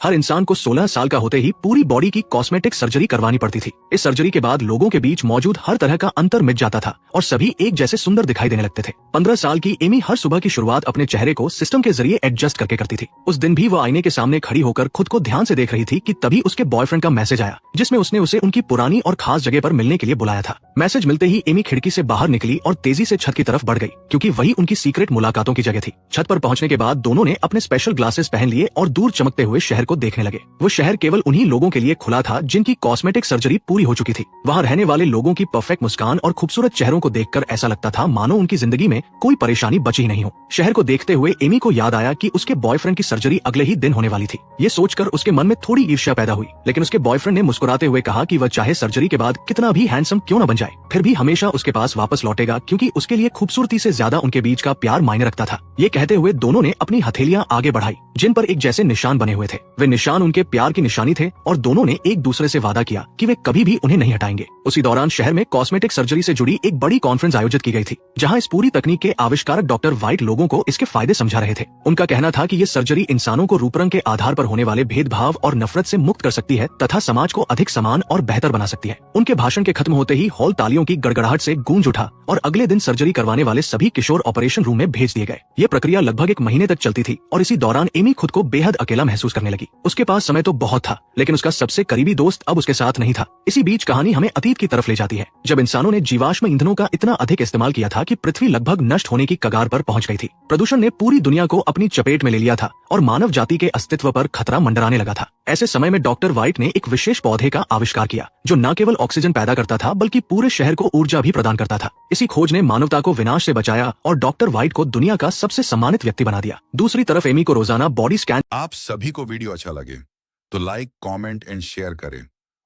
हर इंसान को 16 साल का होते ही पूरी बॉडी की कॉस्मेटिक सर्जरी करवानी पड़ती थी। इस सर्जरी के बाद लोगों के बीच मौजूद हर तरह का अंतर मिट जाता था और सभी एक जैसे सुंदर दिखाई देने लगते थे। 15 साल की एमी हर सुबह की शुरुआत अपने चेहरे को सिस्टम के जरिए एडजस्ट करके करती थी। उस दिन भी वह आईने के सामने खड़ी होकर खुद को ध्यान से देख रही थी कि तभी उसके बॉयफ्रेंड का मैसेज आया, जिसमें उसने उसे उनकी पुरानी और खास जगह पर मिलने के लिए बुलाया था। मैसेज मिलते ही एमी खिड़की से बाहर निकली और तेजी से छत की तरफ बढ़ गई, क्योंकि वही उनकी सीक्रेट मुलाकातों की जगह थी। छत पर पहुंचने के बाद दोनों ने अपने स्पेशल ग्लासेस पहन लिए और दूर चमकते हुए शहर को देखने लगे। वो शहर केवल उन्हीं लोगों के लिए खुला था जिनकी कॉस्मेटिक सर्जरी पूरी हो चुकी थी। वहाँ रहने वाले लोगों की परफेक्ट मुस्कान और खूबसूरत चेहरों को देखकर ऐसा लगता था मानो उनकी जिंदगी में कोई परेशानी बची ही नहीं हो। शहर को देखते हुए एमी को याद आया कि उसके बॉयफ्रेंड की सर्जरी अगले ही दिन होने वाली थी। ये सोचकर उसके मन में थोड़ी ईर्ष्या पैदा हुई, लेकिन उसके बॉयफ्रेंड ने मुस्कुराते हुए कहा कि वह चाहे सर्जरी के बाद कितना भी हैंडसम क्यों न बन जाए, फिर भी हमेशा उसके पास वापस लौटेगा, क्योंकि उसके लिए खूबसूरती से ज्यादा उनके बीच का प्यार मायने रखता था। ये कहते हुए दोनों ने अपनी हथेलियां आगे बढ़ाई, जिन पर एक जैसे निशान बने हुए थे। वे निशान उनके प्यार की निशानी थे और दोनों ने एक दूसरे से वादा किया कि वे कभी भी उन्हें नहीं हटाएंगे। उसी दौरान शहर में कॉस्मेटिक सर्जरी से जुड़ी एक बड़ी कॉन्फ्रेंस आयोजित की गई थी, जहां इस पूरी तकनीक के आविष्कारक डॉक्टर वाइट लोगों को इसके फायदे समझा रहे थे। उनका कहना था कि ये सर्जरी इंसानों को रूपरंग के आधार पर होने वाले भेदभाव और नफरत से मुक्त कर सकती है तथा समाज को अधिक समान और बेहतर बना सकती है। उनके भाषण के खत्म होते ही हॉल तालियों की गड़गड़ाहट से गूंज उठा और अगले दिन सर्जरी करवाने वाले सभी किशोर ऑपरेशन रूम में भेज दिए गए। ये प्रक्रिया लगभग 1 महीने तक चलती थी और इसी दौरान एमी खुद को बेहद अकेला महसूस करने लगी। उसके पास समय तो बहुत था, लेकिन उसका सबसे करीबी दोस्त अब उसके साथ नहीं था। इसी बीच कहानी हमें अतीत की तरफ ले जाती है, जब इंसानों ने जीवाश्म ईंधनों का इतना अधिक इस्तेमाल किया था कि पृथ्वी लगभग नष्ट होने की कगार पर पहुंच गई थी। प्रदूषण ने पूरी दुनिया को अपनी चपेट में ले लिया था और मानव जाति के अस्तित्व पर खतरा मंडराने लगा था। ऐसे समय में डॉक्टर वाइट ने एक विशेष पौधे का आविष्कार किया, जो न केवल ऑक्सीजन पैदा करता था बल्कि पूरे शहर को ऊर्जा भी प्रदान करता था। इसी खोज ने मानवता को विनाश से बचाया और डॉक्टर वाइट को दुनिया का सबसे सम्मानित व्यक्ति बना दिया। दूसरी तरफ एमी को रोजाना बॉडी स्कैन। आप सभी को वीडियो अच्छा लगे तो लाइक, कमेंट एंड शेयर करें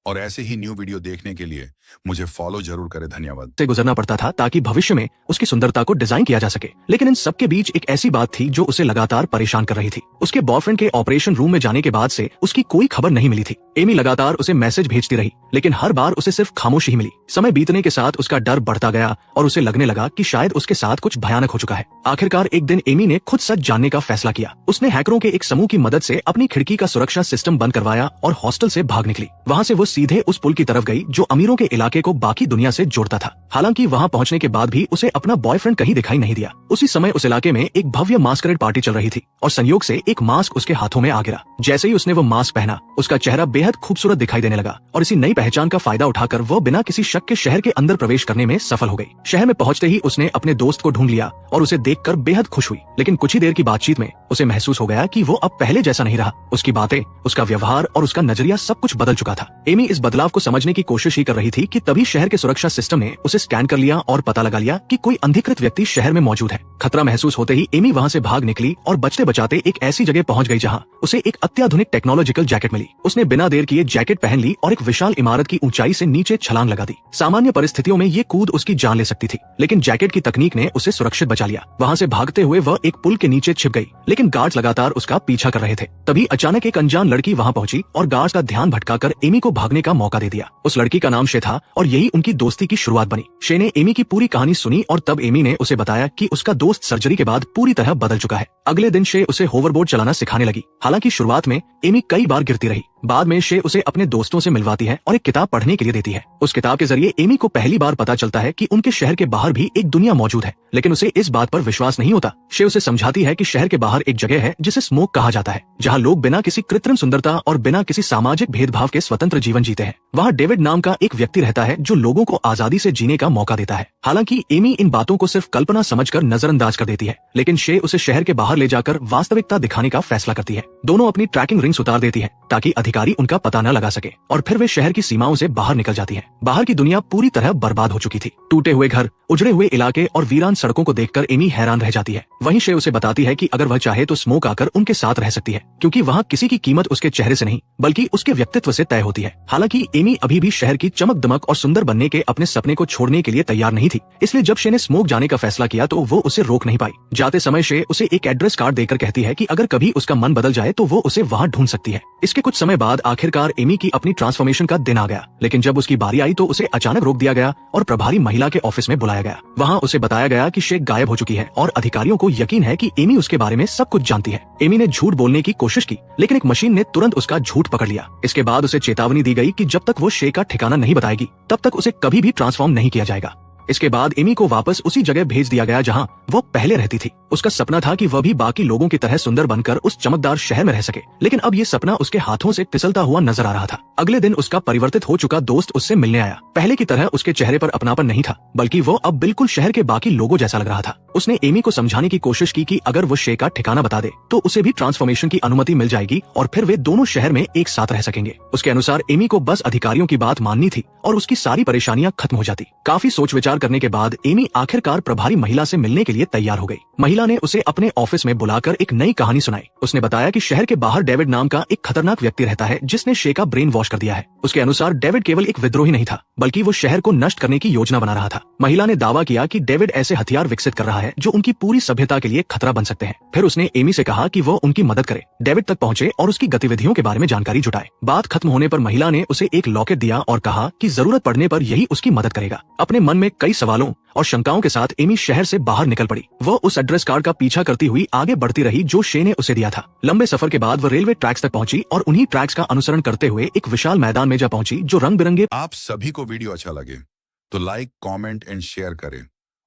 और ऐसे ही न्यू वीडियो देखने के लिए मुझे फॉलो जरूर करें। धन्यवाद। से गुजरना पड़ता था ताकि भविष्य में उसकी सुंदरता को डिजाइन किया जा सके, लेकिन इन सबके बीच एक ऐसी बात थी जो उसे लगातार परेशान कर रही थी। उसके बॉयफ्रेंड के ऑपरेशन रूम में जाने के बाद से उसकी कोई खबर नहीं मिली थी। एमी लगातार उसे मैसेज भेजती रही, लेकिन हर बार उसे सिर्फ खामोशी ही मिली। समय बीतने के साथ उसका डर बढ़ता गया और उसे लगने लगा कि शायद उसके साथ कुछ भयानक हो चुका है। आखिरकार एक दिन एमी ने खुद सच जानने का फैसला किया। उसने हैकरों के एक समूह की मदद से अपनी खिड़की का सुरक्षा सिस्टम बंद करवाया और हॉस्टल से भाग निकली। वहाँ से वो सीधे उस पुल की तरफ गई जो अमीरों के इलाके को बाकी दुनिया से जोड़ता था। हालांकि वहां पहुंचने के बाद भी उसे अपना बॉयफ्रेंड कहीं दिखाई नहीं दिया। उसी समय उस इलाके में एक भव्य मास्करेड पार्टी चल रही थी और संयोग से एक मास्क उसके हाथों में आ गिरा। जैसे ही उसने वो मास्क पहना, उसका चेहरा बेहद खूबसूरत दिखाई देने लगा और इसी नई पहचान का फायदा उठाकर वो बिना किसी शक के शहर के अंदर प्रवेश करने में सफल हो गई। शहर में पहुंचते ही उसने अपने दोस्त को ढूंढ लिया और उसे देखकर बेहद खुश हुई, लेकिन कुछ ही देर की बातचीत में उसे महसूस हो गया कि वो अब पहले जैसा नहीं रहा। उसकी बातें, उसका व्यवहार और उसका नजरिया सब कुछ बदल चुका था। एमी इस बदलाव को समझने की कोशिश ही कर रही थी कि तभी शहर के सुरक्षा सिस्टम ने उसे स्कैन कर लिया और पता लगा लिया कि कोई अधिकृत व्यक्ति शहर में मौजूद है। खतरा महसूस होते ही एमी वहां से भाग निकली और बचते बचाते एक ऐसी जगह पहुंच गई जहां उसे एक अत्याधुनिक टेक्नोलॉजिकल जैकेट मिली। उसने बिना देर किए जैकेट पहन ली और एक विशाल इमारत की ऊंचाई से नीचे छलांग लगा दी। सामान्य परिस्थितियों में ये कूद उसकी जान ले सकती थी, लेकिन जैकेट की तकनीक ने उसे सुरक्षित बचा लिया। वहां से भागते हुए वह एक पुल के नीचे छिप गई, लेकिन गार्ड्स लगातार उसका पीछा कर रहे थे। तभी अचानक एक अनजान लड़की वहां पहुंची और गार्ड्स का ध्यान भटकाकर एमी को भागने का मौका दे दिया। उस लड़की का नाम शे था और यही उनकी दोस्ती की शुरुआत बनी। शे ने एमी की पूरी कहानी सुनी और तब एमी ने उसे बताया कि उसका दोस्त सर्जरी के बाद पूरी तरह बदल चुका है। अगले दिन शे उसे होवरबोर्ड चलाना सिखाने लगी। हालांकि शुरुआत में एमी कई बार गिरती रही। बाद में शे उसे अपने दोस्तों से मिलवाती है और एक किताब पढ़ने के लिए देती है। उस किताब के जरिए एमी को पहली बार पता चलता है कि उनके शहर के बाहर भी एक दुनिया मौजूद है, लेकिन उसे इस बात पर विश्वास नहीं होता। शे उसे समझाती है कि शहर के बाहर एक जगह है जिसे स्मोक कहा जाता है, जहाँ लोग बिना किसी कृत्रिम सुंदरता और बिना किसी सामाजिक भेदभाव के स्वतंत्र जीवन जीते हैं। वहाँ डेविड नाम का एक व्यक्ति रहता है जो लोगों को आजादी से जीने का मौका देता है। हालांकि एमी इन बातों को सिर्फ कल्पना समझकर नजरअंदाज कर देती है, लेकिन शे उसे शहर के बाहर ले जाकर वास्तविकता दिखाने का फैसला करती है। दोनों अपनी ट्रैकिंग रिंग्स उतार देती है ताकि अधिकारी उनका पता न लगा सके और फिर वे शहर की सीमाओं से बाहर निकल जाती है। बाहर की दुनिया पूरी तरह बर्बाद हो चुकी थी। टूटे हुए घर, उजड़े हुए इलाके और वीरान सड़कों को देखकर एमी हैरान रह जाती है। वहीं शे उसे बताती है कि अगर वह चाहे तो स्मोक आकर उनके साथ रह सकती है, क्योंकि वहाँ किसी की कीमत उसके चेहरे से नहीं बल्कि उसके व्यक्तित्व से तय होती है। हालांकि एमी अभी भी शहर की चमक दमक और सुंदर बनने के अपने सपने को छोड़ने के लिए तैयार नहीं थी। इसलिए जब शे ने स्मोक जाने का फैसला किया तो वो उसे रोक नहीं पाई। जाते समय शे उसे एक एड्रेस कार्ड देकर कहती है कि अगर कभी उसका मन बदल जाए तो वो उसे वहाँ ढूंढ सकती है। इसके कुछ समय बाद आखिरकार एमी की अपनी ट्रांसफॉर्मेशन का दिन आ गया, लेकिन जब उसकी बारी आई तो उसे अचानक रोक दिया गया और प्रभारी महिला के ऑफिस में बुलाया गया। वहाँ उसे बताया गया कि शेख गायब हो चुकी है और अधिकारियों को यकीन है कि एमी उसके बारे में सब कुछ जानती है। एमी ने झूठ बोलने की कोशिश की, लेकिन एक मशीन ने तुरंत उसका झूठ पकड़ लिया। इसके बाद उसे चेतावनी दी गई कि जब तक वो शेख का ठिकाना नहीं बताएगी तब तक उसे कभी भी ट्रांसफॉर्म नहीं किया जाएगा। इसके बाद एमी को वापस उसी जगह भेज दिया गया जहां वो पहले रहती थी। उसका सपना था कि वह भी बाकी लोगों की तरह सुंदर बनकर उस चमकदार शहर में रह सके, लेकिन अब ये सपना उसके हाथों से फिसलता हुआ नजर आ रहा था। अगले दिन उसका परिवर्तित हो चुका दोस्त उससे मिलने आया। पहले की तरह उसके चेहरे पर अपनापन नहीं था, बल्कि वो अब बिल्कुल शहर के बाकी लोगों जैसा लग रहा था। उसने एमी को समझाने की कोशिश की कि अगर वो शेख का ठिकाना बता दे तो उसे भी ट्रांसफॉर्मेशन की अनुमति मिल जाएगी और फिर वे दोनों शहर में एक साथ रह सकेंगे। उसके अनुसार एमी को बस अधिकारियों की बात माननी थी और उसकी सारी परेशानियां खत्म हो जाती। काफी सोच विचार करने के बाद एमी आखिरकार प्रभारी महिला से मिलने के लिए तैयार हो गई। महिला ने उसे अपने ऑफिस में बुलाकर एक नई कहानी सुनाई। उसने बताया कि शहर के बाहर डेविड नाम का एक खतरनाक व्यक्ति रहता है जिसने शे का ब्रेन वॉश कर दिया है। उसके अनुसार डेविड केवल एक विद्रोही नहीं था, बल्कि वो शहर को नष्ट करने की योजना बना रहा था। महिला ने दावा किया कि डेविड ऐसे हथियार विकसित कर रहा है जो उनकी पूरी सभ्यता के लिए खतरा बन सकते हैं। फिर उसने एमी से कहा कि वो उनकी मदद करे, डेविड तक पहुंचे और उसकी गतिविधियों के बारे में जानकारी जुटाए। बात खत्म होने पर महिला ने उसे एक लॉकेट दिया और कहा कि जरूरत पड़ने पर यही उसकी मदद करेगा। अपने मन में कई सवालों और शंकाओं के साथ एमी शहर से बाहर निकल पड़ी। वो उस एड्रेस कार्ड का पीछा करती हुई आगे बढ़ती रही जो शे ने उसे दिया था। लंबे सफर के बाद वो रेलवे ट्रैक्स तक पहुंची और उन्हीं ट्रैक्स का अनुसरण करते हुए एक विशाल मैदान में जा पहुंची जो रंग बिरंगे। आप सभी को वीडियो अच्छा लगे तो लाइक, कमेंट एंड शेयर करें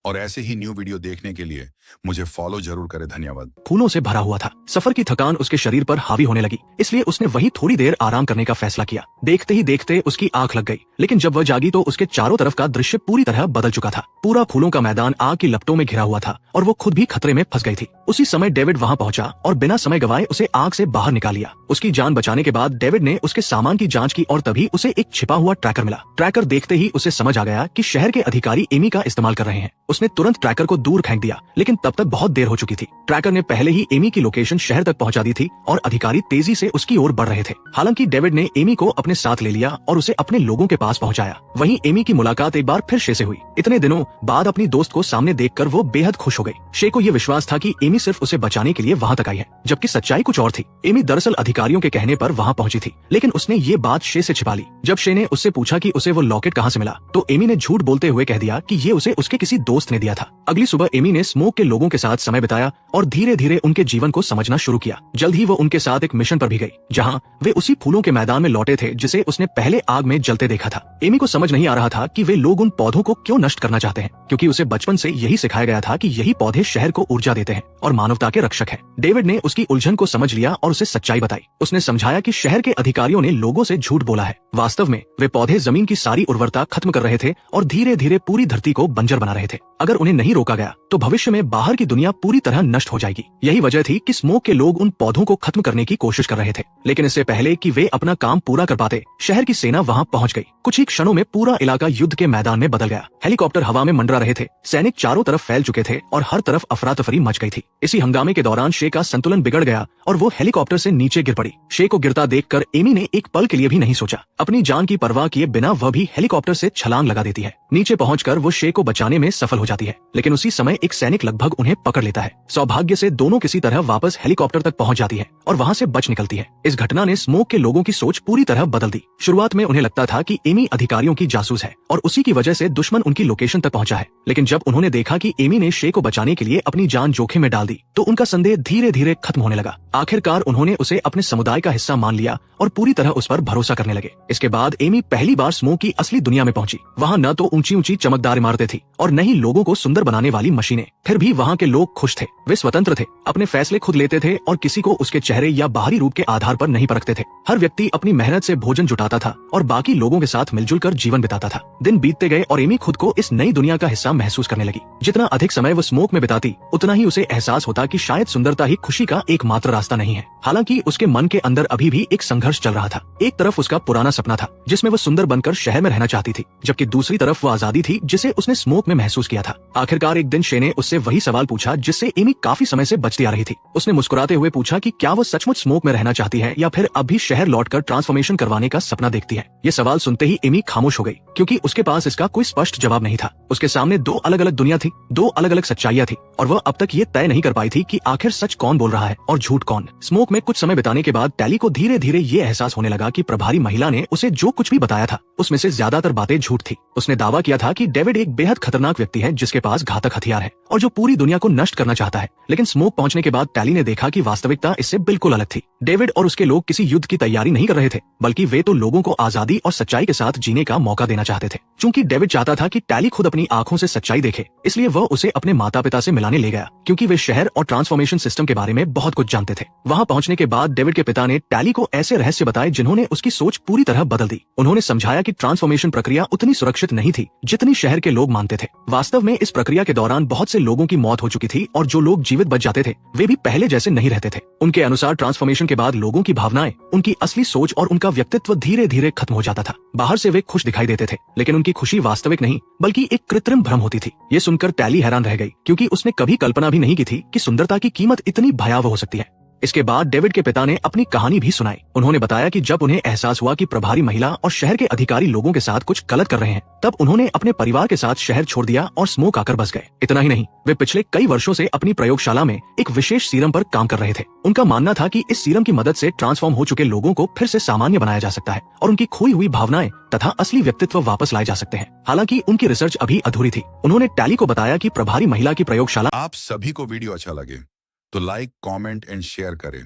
और ऐसे ही न्यू वीडियो देखने के लिए मुझे फॉलो जरूर करें। धन्यवाद। फूलों से भरा हुआ था। सफर की थकान उसके शरीर पर हावी होने लगी, इसलिए उसने वहीं थोड़ी देर आराम करने का फैसला किया। देखते ही देखते उसकी आंख लग गई, लेकिन जब वह जागी तो उसके चारों तरफ का दृश्य पूरी तरह बदल चुका था। पूरा फूलों का मैदान आग की लपटों में घिरा हुआ था और वो खुद भी खतरे में फंस गई थी। उसी समय डेविड वहां पहुंचा और बिना समय गवाए उसे आग से बाहर निकाल लिया। उसकी जान बचाने के बाद डेविड ने उसके सामान की जांच की और तभी उसे एक छिपा हुआ ट्रैकर मिला। ट्रैकर देखते ही उसे समझ आ गया कि शहर के अधिकारी एमी का इस्तेमाल कर रहे हैं। उसने तुरंत ट्रैकर को दूर फेंक दिया, लेकिन तब तक बहुत देर हो चुकी थी। ट्रैकर ने पहले ही एमी की लोकेशन शहर तक पहुंचा दी थी और अधिकारी तेजी से उसकी ओर बढ़ रहे थे। हालांकि डेविड ने एमी को अपने साथ ले लिया और उसे अपने लोगों के पास पहुंचाया। वहीं एमी की मुलाकात एक बार फिर शे से हुई। इतने दिनों बाद अपनी दोस्त को सामने देखकर वो बेहद खुश हो गई। शे को ये विश्वास था कि एमी सिर्फ उसे बचाने के लिए वहां तक आई है, जबकि सच्चाई कुछ और थी। एमी दरअसल अधिकारियों के कहने पर वहां पहुंची थी, लेकिन उसने ये बात शे से छिपा ली। जब शे ने उससे पूछा कि उसे वो लॉकेट कहां से मिला, तो एमी ने झूठ बोलते हुए कह दिया कि ये उसे उसके किसी दोस्त ने दिया था। अगली सुबह एमी ने स्मोक के लोगों के साथ समय बिताया और धीरे धीरे उनके जीवन को समझना शुरू किया। जल्द ही वो उनके साथ एक मिशन पर भी गई, जहां वे उसी फूलों के मैदान में लौटे थे जिसे उसने पहले आग में जलते देखा था। एमी को समझ नहीं आ रहा था कि वे लोग उन पौधों को क्यों नष्ट करना चाहते हैं, क्योंकि उसे बचपन से यही सिखाया गया था कि यही पौधे शहर को ऊर्जा देते हैं और मानवता के रक्षक हैं। डेविड ने उसकी उलझन को समझ लिया और उसे सच्चाई बताई। उसने समझाया कि शहर के अधिकारियों ने लोगों से झूठ बोला है। वास्तव में वे पौधे जमीन की सारी उर्वरता खत्म कर रहे थे और धीरे धीरे पूरी धरती को बंजर बना रहे थे। अगर उन्हें नहीं रोका गया तो भविष्य में बाहर की दुनिया पूरी तरह नष्ट हो जाएगी। यही वजह थी कि स्मोक के लोग उन पौधों को खत्म करने की कोशिश कर रहे थे। लेकिन इससे पहले कि वे अपना काम पूरा कर पाते, शहर की सेना वहां पहुंच गई। कुछ ही क्षणों में पूरा इलाका युद्ध के मैदान में बदल गया। हेलीकॉप्टर हवा में मंडरा रहे थे, सैनिक चारों तरफ फैल चुके थे और हर तरफ अफरा तफरी मच गई थी। इसी हंगामे के दौरान शे का संतुलन बिगड़ गया और वो हेलीकॉप्टर से नीचे गिर पड़ी। शे को गिरता देखकर एमी ने एक पल के लिए भी नहीं सोचा। अपनी जान की परवाह किए बिना वह भी हेलीकॉप्टर से छलांग लगा देती है। नीचे पहुंचकर वो शे को बचाने में सफल हो जाती है, लेकिन उसी समय एक सैनिक लगभग उन्हें पकड़ लेता है। सौभाग्य से दोनों किसी तरह वापस हेलीकॉप्टर तक पहुंच जाती है और वहां से बच निकलती है। इस घटना ने स्मोक के लोगों की सोच पूरी तरह बदल दी। शुरुआत में उन्हें लगता था कि एमी अधिकारियों की जासूस है और उसी की वजह से दुश्मन उनकी लोकेशन तक पहुंचा है, लेकिन जब उन्होंने देखा कि एमी ने शे को बचाने के लिए अपनी जान जोखिम में डाल दी तो उनका संदेह धीरे धीरे खत्म होने लगा। आखिरकार उन्होंने उसे अपने समुदाय का हिस्सा मान लिया और पूरी तरह उस पर भरोसा करने लगे। इसके बाद एमी पहली बार स्मोक की असली दुनिया में पहुंची। वहाँ न तो ऊंची ऊंची चमकदार इमारतें थी और न ही लोगों को सुंदर बनाने वाली मशीनें। फिर भी वहाँ के लोग खुश थे। वे स्वतंत्र थे, अपने फैसले खुद लेते थे और किसी को उसके चेहरे या बाहरी रूप के आधार पर नहीं परखते थे। हर व्यक्ति अपनी मेहनत से भोजन जुटाता था और बाकी लोगों के साथ मिलजुल कर जीवन बिताता था। दिन बीतते गए और एमी खुद को इस नई दुनिया का हिस्सा महसूस करने लगी। जितना अधिक समय वो स्मोक में बिताती, उतना ही उसे एहसास होता कि शायद सुंदरता ही खुशी का एकमात्र रास्ता नहीं है। हालांकि उसके मन के अंदर अभी भी एक संघर्ष चल रहा था। एक तरफ उसका पुराना सपना था जिसमें वो सुंदर बनकर शहर में रहना चाहती थी, जबकि दूसरी तरफ वो आजादी थी जिसे उसने स्मोक में महसूस किया था। आखिरकार एक दिन शे ने उससे वही सवाल पूछा जिससे एमी काफी समय से बचती आ रही थी। उसने मुस्कुराते हुए पूछा कि क्या वो सचमुच स्मोक में रहना चाहती है या फिर अब भी शहर लौटकर ट्रांसफॉर्मेशन करवाने का सपना देखती है। ये सवाल सुनते ही एमी खामोश हो गई, क्योंकि उसके पास इसका कोई स्पष्ट जवाब नहीं था। उसके सामने दो अलग अलग दुनिया थी, दो अलग अलग सच्चाइयां थी और वह अब तक ये तय नहीं कर पाई थी कि आखिर सच कौन बोल रहा है और झूठ कौन। स्मोक में कुछ समय बिताने के बाद टैली को धीरे धीरे ये ये एहसास होने लगा कि प्रभारी महिला ने उसे जो कुछ भी बताया था उसमें से ज्यादातर बातें झूठ थी। उसने दावा किया था कि डेविड एक बेहद खतरनाक व्यक्ति है जिसके पास घातक हथियार है और जो पूरी दुनिया को नष्ट करना चाहता है। लेकिन स्मोक पहुंचने के बाद टैली ने देखा कि वास्तविकता इससे बिल्कुल अलग थी। डेविड और उसके लोग किसी युद्ध की तैयारी नहीं कर रहे थे, बल्कि वे तो लोगों को आजादी और सच्चाई के साथ जीने का मौका देना चाहते थे। क्योंकि डेविड चाहता था कि टैली खुद अपनी आंखों से सच्चाई देखे, इसलिए वह उसे अपने माता पिता से मिलाने ले गया, क्योंकि वे शहर और ट्रांसफॉर्मेशन सिस्टम के बारे में बहुत कुछ जानते थे। वहां पहुंचने के बाद डेविड के पिता ने टैली को ऐसे रहस्य बताए जिन्होंने उसकी सोच पूरी तरह बदल दी। उन्होंने समझाया कि ट्रांसफॉर्मेशन प्रक्रिया उतनी सुरक्षित नहीं थी जितनी शहर के लोग मानते थे। वास्तव में इस प्रक्रिया के दौरान बहुत से लोगों की मौत हो चुकी थी और जो लोग जीवित बच जाते थे वे भी पहले जैसे नहीं रहते थे। उनके अनुसार ट्रांसफॉर्मेशन के बाद लोगों की भावनाएं, उनकी असली सोच और उनका व्यक्तित्व धीरे धीरे खत्म हो जाता था। बाहर से वे खुश दिखाई देते थे, लेकिन उनकी खुशी वास्तविक नहीं बल्कि एक कृत्रिम भ्रम होती थी। ये सुनकर टैली हैरान रह गई, क्योंकि उसने कभी कल्पना भी नहीं की थी कि सुंदरता की कीमत इतनी भयावह हो सकती है। इसके बाद डेविड के पिता ने अपनी कहानी भी सुनाई। उन्होंने बताया कि जब उन्हें एहसास हुआ कि प्रभारी महिला और शहर के अधिकारी लोगों के साथ कुछ गलत कर रहे हैं, तब उन्होंने अपने परिवार के साथ शहर छोड़ दिया और स्मोक आकर बस गए। इतना ही नहीं, वे पिछले कई वर्षों से अपनी प्रयोगशाला में एक विशेष सीरम पर काम कर रहे थे। उनका मानना था कि इस सीरम की मदद से ट्रांसफॉर्म हो चुके लोगों को फिर से सामान्य बनाया जा सकता है और उनकी खोई हुई भावनाएं तथा असली व्यक्तित्व वापस लाए जा सकते हैं। हालांकि उनकी रिसर्च अभी अधूरी थी। उन्होंने टैली को बताया कि प्रभारी महिला की प्रयोगशाला। आप सभी को वीडियो अच्छा लगे तो लाइक, कमेंट एंड शेयर करें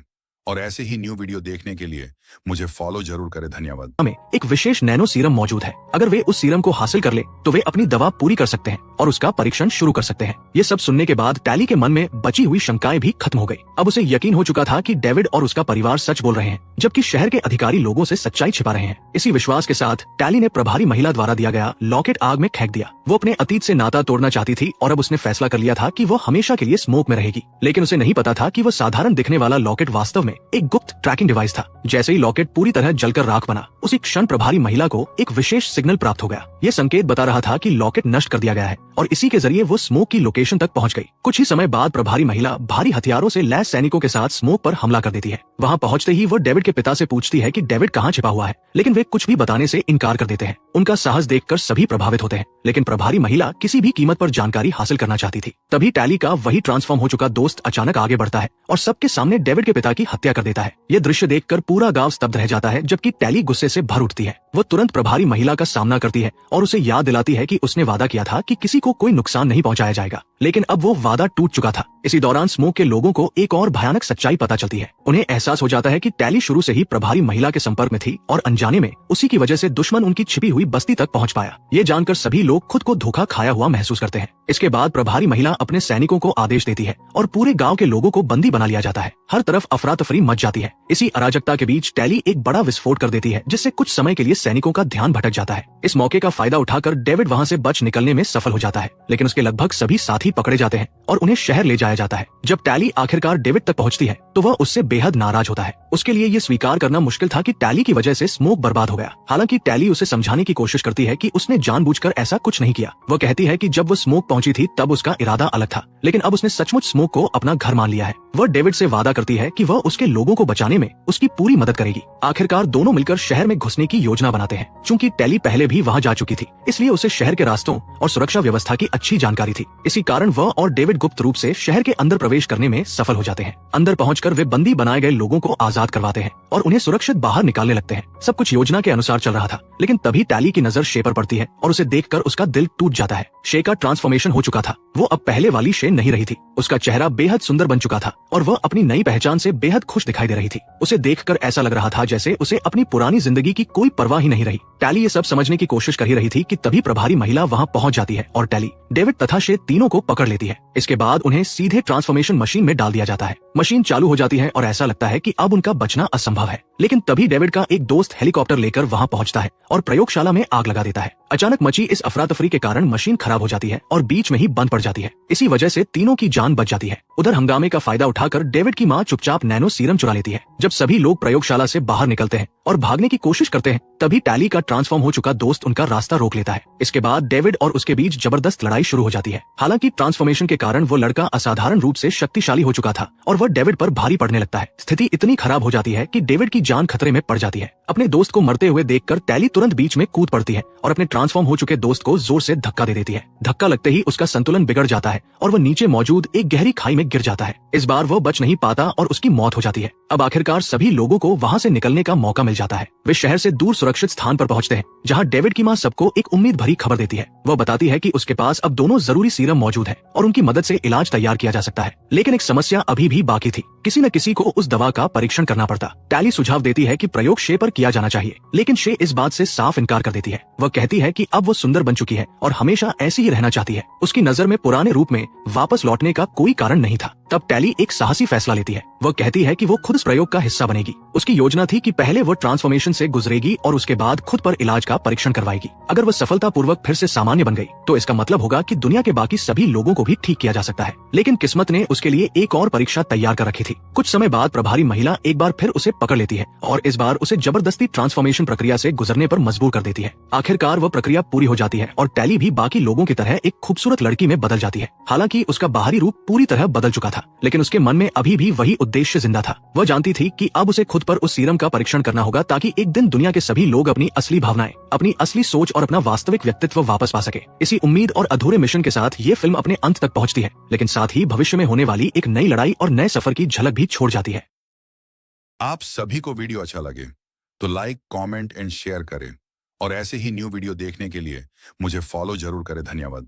और ऐसे ही न्यू वीडियो देखने के लिए मुझे फॉलो जरूर करें। धन्यवाद। में एक विशेष नैनो सीरम मौजूद है। अगर वे उस सीरम को हासिल कर ले तो वे अपनी दवा पूरी कर सकते हैं और उसका परीक्षण शुरू कर सकते हैं। ये सब सुनने के बाद टैली के मन में बची हुई शंकाएं भी खत्म हो गई। अब उसे यकीन हो चुका था कि डेविड और उसका परिवार सच बोल रहे हैं, जबकि शहर के अधिकारी लोगों से सच्चाई छिपा रहे हैं। इसी विश्वास के साथ टैली ने प्रभारी महिला द्वारा दिया गया लॉकेट आग में फेंक दिया। वो अपने अतीत से नाता तोड़ना चाहती थी और अब उसने फैसला कर लिया था कि वो हमेशा के लिए स्मोक में रहेगी। लेकिन उसे नहीं पता था कि वो साधारण दिखने वाला लॉकेट वास्तव में एक गुप्त ट्रैकिंग डिवाइस था। जैसे ही लॉकेट पूरी तरह जलकर राख बना, उसी क्षण प्रभारी महिला को एक विशेष सिग्नल प्राप्त हो गया। ये संकेत बता रहा था कि लॉकेट नष्ट कर दिया गया है और इसी के जरिए वो स्मोक की लोकेशन तक पहुंच गई। कुछ ही समय बाद प्रभारी महिला भारी हथियारों से लैस सैनिकों के साथ स्मोक पर हमला कर देती है। वहां पहुंचते ही वो डेविड के पिता से पूछती है कि डेविड कहां छिपा हुआ है, लेकिन वे कुछ भी बताने से इनकार कर देते हैं। उनका साहस देखकर सभी प्रभावित होते हैं, लेकिन प्रभारी महिला किसी भी कीमत पर जानकारी हासिल करना चाहती थी। तभी टैली का वही ट्रांसफॉर्म हो चुका दोस्त अचानक आगे बढ़ता है और सबके सामने डेविड के पिता की हत्या कर देता है। ये दृश्य देखकर पूरा गांव स्तब्ध रह जाता है, जबकि टैली गुस्से से भर उठती है। वो तुरंत प्रभारी महिला का सामना करती है और उसे याद दिलाती है कि उसने वादा किया था कि किसी को कोई नुकसान नहीं पहुंचाया जाएगा, लेकिन अब वो वादा टूट चुका था। इसी दौरान स्मोक के लोगों को एक और भयानक सच्चाई पता चलती है। उन्हें एहसास हो जाता है कि टैली शुरू से ही प्रभारी महिला के संपर्क में थी और अनजाने में उसी की वजह से दुश्मन उनकी छिपी हुई बस्ती तक पहुंच पाया। ये जानकर सभी लोग खुद को धोखा खाया हुआ महसूस करते हैं। इसके बाद प्रभारी महिला अपने सैनिकों को आदेश देती है और पूरे गांव के लोगों को बंदी बना लिया जाता है। हर तरफ अफरा तफरी मच जाती है। इसी अराजकता के बीच टैली एक बड़ा विस्फोट कर देती है, जिससे कुछ समय के लिए सैनिकों का ध्यान भटक जाता है। इस मौके का फायदा उठाकर डेविड वहां से बच निकलने में सफल हो जाता है, लेकिन उसके लगभग सभी साथी पकड़े जाते हैं और उन्हें शहर ले जाया जाता है। जब टैली आखिरकार डेविड तक पहुंचती है तो वह उससे बेहद नाराज होता है। उसके लिए ये स्वीकार करना मुश्किल था कि टैली की वजह से स्मोक बर्बाद हो गया। हालांकि टैली उसे समझाने की कोशिश करती है कि उसने जानबूझकर ऐसा कुछ नहीं किया। वह कहती है कि जब वो स्मोक पहुंची थी तब उसका इरादा अलग था, लेकिन अब उसने सचमुच स्मोक को अपना घर मान लिया है। वह डेविड से वादा करती है कि वह उसके लोगों को बचाने में उसकी पूरी मदद करेगी। आखिरकार दोनों मिलकर शहर में घुसने की योजना बनाते हैं। चूंकि टैली पहले भी वहां जा चुकी थी, इसलिए उसे शहर के रास्तों और सुरक्षा व्यवस्था की अच्छी जानकारी थी। इसी कारण वह और डेविड गुप्त रूप से शहर के अंदर प्रवेश करने में सफल हो जाते हैं। अंदर पहुंचकर वे बंदी बनाए गए लोगों को आजाद करवाते हैं और उन्हें सुरक्षित बाहर निकालने लगते हैं। सब कुछ योजना के अनुसार चल रहा था, लेकिन तभी टैली की नजर शे पर पड़ती है और उसे देखकर उसका दिल टूट जाता है। शे का ट्रांसफॉर्मेशन हो चुका था। वो अब पहले वाली शे नहीं रही थी। उसका चेहरा बेहद सुंदर बन चुका था और वह अपनी नई पहचान से बेहद खुश दिखाई दे रही थी। उसे देखकर ऐसा लग रहा था जैसे उसे अपनी पुरानी जिंदगी की कोई परवाह ही नहीं रही। टैली ये सब समझने की कोशिश कर ही रही थी कि तभी प्रभारी महिला वहां पहुंच जाती है और टैली, डेविड तथा शे तीनों को पकड़ लेती है। इसके बाद उन्हें सीधे ट्रांसफॉर्मेशन मशीन में डाल दिया जाता है। मशीन चालू हो जाती है और ऐसा लगता है कि अब उनका बचना असंभव है, लेकिन तभी डेविड का एक दोस्त हेलीकॉप्टर लेकर वहां पहुंचता है और प्रयोगशाला में आग लगा देता है। अचानक मची इस अफरा तफरी के कारण मशीन खराब हो जाती है और बीच में ही बंद पड़ जाती है। इसी वजह से तीनों की जान बच जाती है। उधर हंगामे का फायदा उठाकर डेविड की मां चुपचाप नैनो सीरम चुरा लेती है। जब सभी लोग प्रयोगशाला से बाहर निकलते हैं और भागने की कोशिश करते हैं, तभी टैली का ट्रांसफॉर्म हो चुका दोस्त उनका रास्ता रोक लेता है। इसके बाद डेविड और उसके बीच जबरदस्त लड़ाई शुरू हो जाती है। हालांकि ट्रांसफॉर्मेशन के कारण वो लड़का असाधारण रूप से शक्तिशाली हो चुका था और वह डेविड पर भारी पड़ने लगता है। स्थिति इतनी खराब हो जाती है कि डेविड की जान खतरे में पड़ जाती है। अपने दोस्त को मरते हुए देखकर टैली तुरंत बीच में कूद पड़ती है और अपने ट्रांसफॉर्म हो चुके दोस्त को जोर से धक्का दे देती है। धक्का लगते ही उसका संतुलन बिगड़ जाता है और वह नीचे मौजूद एक गहरी खाई में गिर जाता है। इस बार वह बच नहीं पाता और उसकी मौत हो जाती है। अब आखिरकार सभी लोगों को वहाँ से निकलने का मौका मिल जाता है। वे शहर से दूर सुरक्षित स्थान पर पहुँचते हैं, जहाँ डेविड की माँ सबको एक उम्मीद भरी खबर देती है। वह बताती है कि उसके पास अब दोनों जरूरी सीरम मौजूद है और उनकी मदद से इलाज तैयार किया जा सकता है। लेकिन एक समस्या अभी भी बाकी थी। किसी न किसी को उस दवा का परीक्षण करना पड़ता। टैली सुझाव देती है कि प्रयोग शे पर किया जाना चाहिए, लेकिन शे इस बात से साफ इनकार कर देती है। वह कहती है कि अब वो सुंदर बन चुकी है और हमेशा ऐसी ही रहना चाहती है। उसकी नजर में पुराने रूप में वापस लौटने का कोई कारण नहीं था। तब टैली एक साहसी फैसला लेती है। वह कहती है कि वो खुद इस प्रयोग का हिस्सा बनेगी। उसकी योजना थी कि पहले वो ट्रांसफॉर्मेशन से गुजरेगी और उसके बाद खुद पर इलाज का परीक्षण करवाएगी। अगर वह सफलतापूर्वक फिर से सामान्य बन गई तो इसका मतलब होगा कि दुनिया के बाकी सभी लोगों को भी ठीक किया जा सकता है। लेकिन किस्मत ने उसके लिए एक और परीक्षा तैयार कर रखी थी। कुछ समय बाद प्रभारी महिला एक बार फिर उसे पकड़ लेती है और इस बार उसे जबरदस्ती ट्रांसफॉर्मेशन प्रक्रिया से गुजरने पर मजबूर कर देती है। आखिरकार वह प्रक्रिया पूरी हो जाती है और टैली भी बाकी लोगों की तरह एक खूबसूरत लड़की में बदल जाती है। हालांकि उसका बाहरी रूप पूरी तरह बदल चुका था, लेकिन उसके मन में अभी भी वही उद्देश्य जिंदा था। वह जानती थी कि अब उसे खुद पर उस सीरम का परीक्षण करना होगा ताकि एक दिन दुनिया के सभी लोग अपनी असली भावनाएं, अपनी असली सोच और अपना वास्तविक व्यक्तित्व वापस पा सके। इसी उम्मीद और अधूरे मिशन के साथ ये फिल्म अपने अंत तक पहुंचती है, लेकिन साथ ही भविष्य में होने वाली एक नई लड़ाई और नए सफर की झलक भी छोड़ जाती है। आप सभी को वीडियो अच्छा लगे तो लाइक, कमेंट एंड शेयर करें और ऐसे ही न्यू वीडियो देखने के लिए मुझे फॉलो जरूर करें। धन्यवाद।